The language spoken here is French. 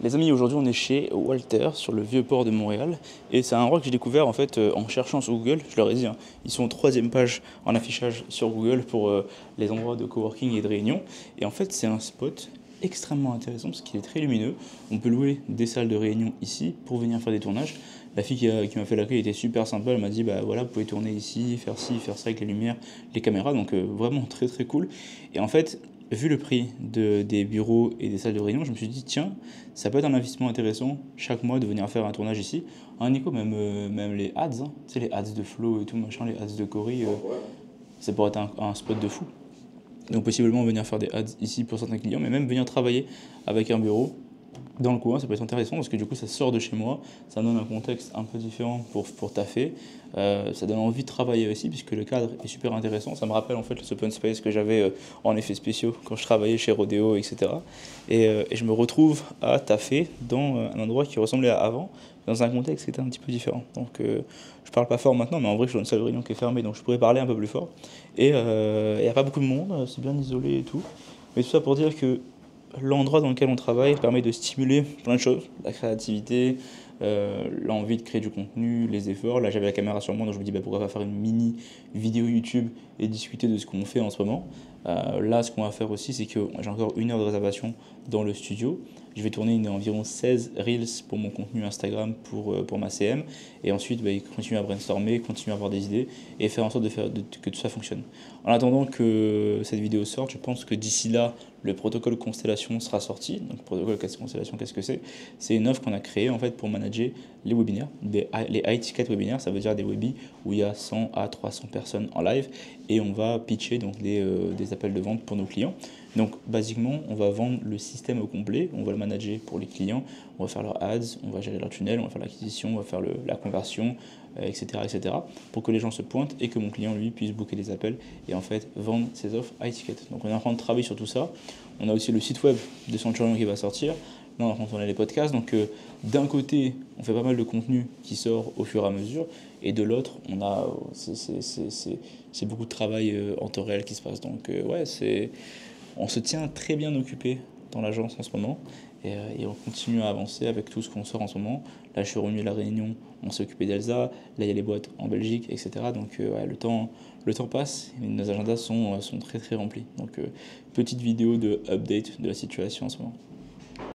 Les amis, aujourd'hui on est chez Walter sur le vieux port de Montréal et c'est un endroit que j'ai découvert en fait en cherchant sur Google. Je leur ai dit, hein, ils sont en troisième page en affichage sur Google pour les endroits de coworking et de réunion. Et en fait c'est un spot extrêmement intéressant parce qu'il est très lumineux. On peut louer des salles de réunion ici pour venir faire des tournages. La fille qui m'a fait l'accueil était super sympa, elle m'a dit bah voilà, vous pouvez tourner ici, faire ci, faire ça avec les lumières, les caméras, donc vraiment très très cool. Et en fait, vu le prix des bureaux et des salles de réunion, je me suis dit tiens, ça peut être un investissement intéressant chaque mois de venir faire un tournage ici. Hein, Nico, même les ads, hein, tu sais, les ads de Flow et tout, machin, les ads de Cory, ça pourrait être un spot de fou. Donc possiblement venir faire des ads ici pour certains clients, mais même venir travailler avec un bureau dans le coin, ça peut être intéressant parce que du coup ça sort de chez moi, ça donne un contexte un peu différent pour taffer, ça donne envie de travailler aussi puisque le cadre est super intéressant, ça me rappelle en fait le open space que j'avais en effets spéciaux quand je travaillais chez Rodeo, etc. Et je me retrouve à taffer dans un endroit qui ressemblait à avant, dans un contexte qui était un petit peu différent. Donc je parle pas fort maintenant, mais en vrai je suis dans une salle de réunion qui est fermée, donc je pourrais parler un peu plus fort. Et il n'y a pas beaucoup de monde, c'est bien isolé et tout. Mais tout ça pour dire que l'endroit dans lequel on travaille permet de stimuler plein de choses, la créativité, l'envie de créer du contenu, les efforts. Là, j'avais la caméra sur moi, donc je me dis bah, pourquoi pas faire une mini vidéo YouTube et discuter de ce qu'on fait en ce moment. Là, ce qu'on va faire aussi, c'est que j'ai encore 1 heure de réservation dans le studio. Je vais tourner environ 16 Reels pour mon contenu Instagram pour ma CM. Et ensuite, bah, continuer à brainstormer, continuer à avoir des idées et faire en sorte que tout ça fonctionne. En attendant que cette vidéo sorte, je pense que d'ici là, le protocole Constellation sera sorti. Donc, protocole Constellation, qu'est-ce que c'est? C'est une offre qu'on a créée en fait pour manager les webinaires, les high ticket webinaires, ça veut dire des webis où il y a 100 à 300 personnes en live et on va pitcher donc des appels de vente pour nos clients. Donc, basiquement, on va vendre le système au complet, on va le manager pour les clients, on va faire leurs ads, on va gérer leur tunnel, on va faire l'acquisition, on va faire la conversion, etc., etc., pour que les gens se pointent et que mon client, lui, puisse booker des appels et en fait vendre ses offres high ticket. Donc, on est en train de travailler sur tout ça. On a aussi le site web de Centurion qui va sortir. Là, on est en train de tourner les podcasts. Donc, d'un côté, on fait pas mal de contenu qui sort au fur et à mesure. Et de l'autre, c'est beaucoup de travail en temps réel qui se passe. Donc, on se tient très bien occupé dans l'agence en ce moment. Et on continue à avancer avec tout ce qu'on sort en ce moment. Là, je suis revenu à La Réunion, on s'est occupé d'Elsa. Là, il y a les boîtes en Belgique, etc. Donc, ouais, le temps passe et nos agendas sont très très remplis. Donc, petite vidéo de update de la situation en ce moment.